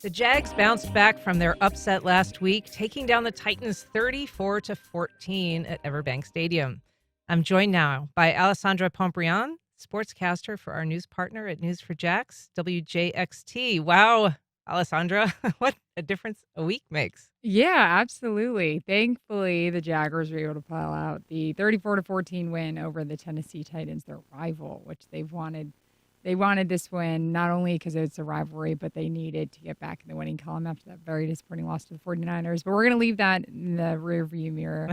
The Jags bounced back from their upset last week, taking down the Titans 34-14 at Everbank Stadium. I'm joined now by Alessandra Pontbriand, sportscaster for our news partner at News4JAX, WJXT. Wow, Alessandra, what a difference a week makes. Yeah, absolutely. Thankfully, the Jaguars were able to pull out the 34-14 win over the Tennessee Titans, their rival, which they've wanted. They wanted this win not only because it's a rivalry, but they needed to get back in the winning column after that very disappointing loss to the 49ers. But we're going to leave that in the rearview mirror.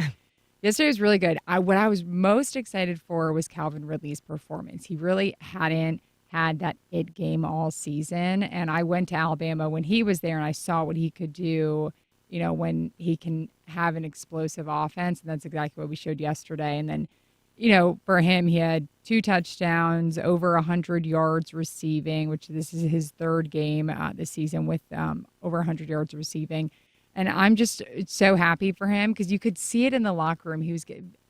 Yesterday was really good. What I was most excited for was Calvin Ridley's performance. He really hadn't had that it game all season. And I went to Alabama when he was there and I saw what he could do, when he can have an explosive offense. And that's exactly what we showed yesterday. And then, for him, he had 2 touchdowns, over 100 yards receiving, which this is his third game this season with over 100 yards receiving. And I'm just so happy for him because you could see it in the locker room. He was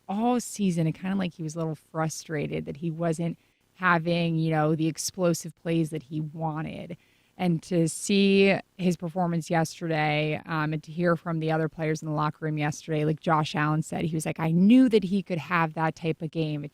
all season, and kind of like he was a little frustrated that he wasn't having, the explosive plays that he wanted. And to see his performance yesterday and to hear from the other players in the locker room yesterday, like Josh Allen said, he was like, I knew that he could have that type of game.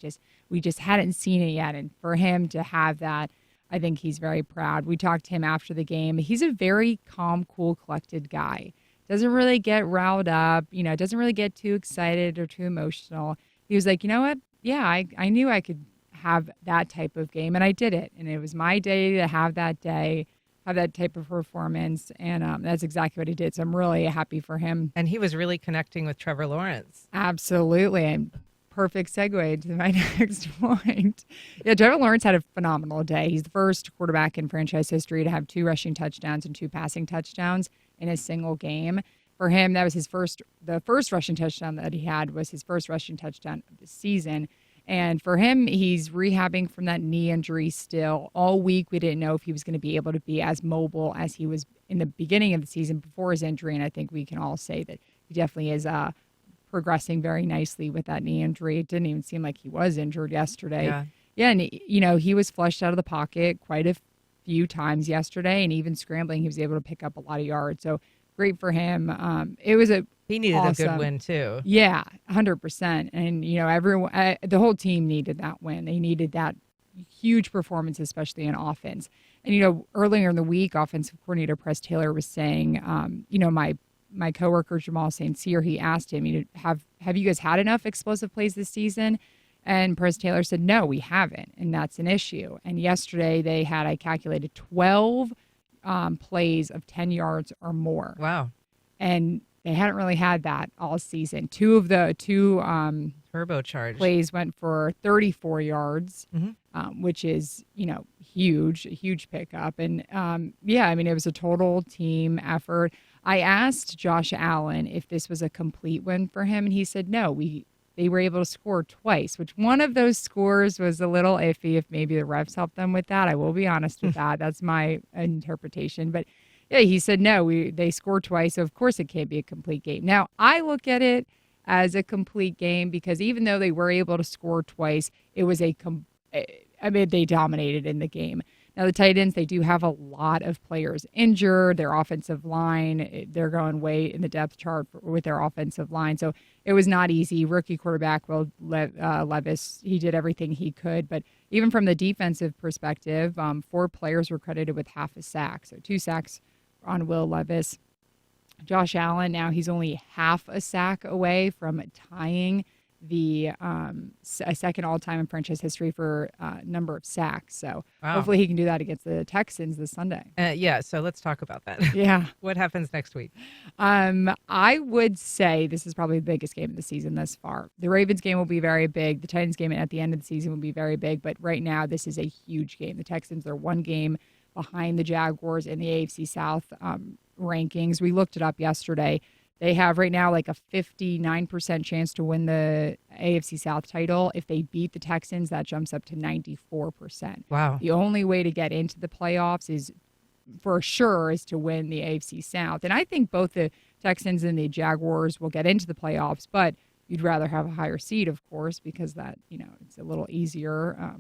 We just hadn't seen it yet. And for him to have that, I think he's very proud. We talked to him after the game. He's a very calm, cool, collected guy. Doesn't really get riled up, doesn't really get too excited or too emotional. He was like, you know what? Yeah, I knew I could have that type of game, and I did it. And it was my day to have that day, have that type of performance, and that's exactly what he did. So I'm really happy for him. And he was really connecting with Trevor Lawrence. Absolutely. And perfect segue to my next point. Yeah, Trevor Lawrence had a phenomenal day. He's the first quarterback in franchise history to have 2 rushing touchdowns and 2 passing touchdowns in a single game. For him, that was the first rushing touchdown that he had was his first rushing touchdown of the season. And for him, he's rehabbing from that knee injury still. All week, we didn't know if he was going to be able to be as mobile as he was in the beginning of the season before his injury. And I think we can all say that he definitely is progressing very nicely with that knee injury. It didn't even seem like he was injured yesterday. Yeah, and he was flushed out of the pocket quite a few times yesterday, and even scrambling, he was able to pick up a lot of yards. So great for him. He needed awesome. a good win too. Yeah, 100%. And everyone, the whole team needed that win. They needed that huge performance, especially in offense. And earlier in the week, offensive coordinator Press Taylor was saying, my coworker Jamal St. Cyr, he asked him, have you guys had enough explosive plays this season? And Press Taylor said, no, we haven't, and that's an issue. And yesterday they had, I calculated, 12 plays of 10 yards or more. Wow. And they hadn't really had that all season. Two turbocharged plays went for 34 yards, which is, huge, a huge pickup. And it was a total team effort. I asked Josh Allen if this was a complete win for him, and he said no. They were able to score twice, which one of those scores was a little iffy if maybe the refs helped them with that. I will be honest with that. That's my interpretation. But yeah, he said no, they scored twice, so of course it can't be a complete game. Now, I look at it as a complete game because even though they were able to score twice, it was they dominated in the game. Now, the Titans, they do have a lot of players injured. Their offensive line, they're going way in the depth chart with their offensive line. So it was not easy. Rookie quarterback, Levis, he did everything he could. But even from the defensive perspective, 4 players were credited with half a sack. So 2 sacks on Will Levis. Josh Allen, now he's only half a sack away from tying the second all-time in franchise history for number of sacks. So Hopefully he can do that against the Texans this Sunday. So let's talk about that. Yeah. What happens next week? I would say this is probably the biggest game of the season thus far. The Ravens game will be very big. The Titans game at the end of the season will be very big. But right now, this is a huge game. The Texans are 1 game behind the Jaguars in the AFC South rankings. We looked it up yesterday. They have right now like a 59% chance to win the AFC South title. If they beat the Texans, that jumps up to 94%. Wow. The only way to get into the playoffs is to win the AFC South. And I think both the Texans and the Jaguars will get into the playoffs, but you'd rather have a higher seed, of course, because that, it's a little easier.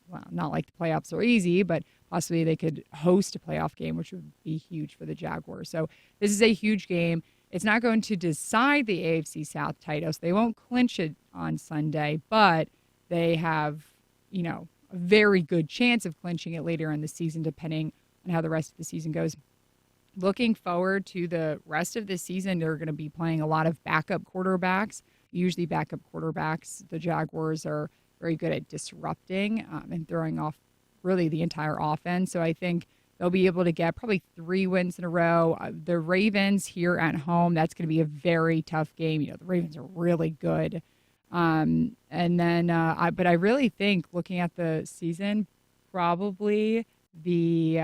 well, not like the playoffs are easy, but possibly they could host a playoff game, which would be huge for the Jaguars. So this is a huge game. It's not going to decide the AFC South title, so they won't clinch it on Sunday, but they have, a very good chance of clinching it later in the season, depending on how the rest of the season goes. Looking forward to the rest of the season, they're going to be playing a lot of backup quarterbacks. Usually backup quarterbacks, the Jaguars are very good at disrupting and throwing off really the entire offense. So I think they'll be able to get probably 3 wins in a row. The Ravens here at home, that's going to be a very tough game. The Ravens are really good. But I really think looking at the season, probably the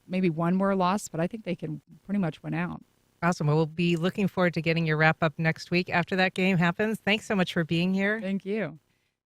maybe one more loss, but I think they can pretty much win out. Awesome. Well, we'll be looking forward to getting your wrap up next week after that game happens. Thanks so much for being here. Thank you.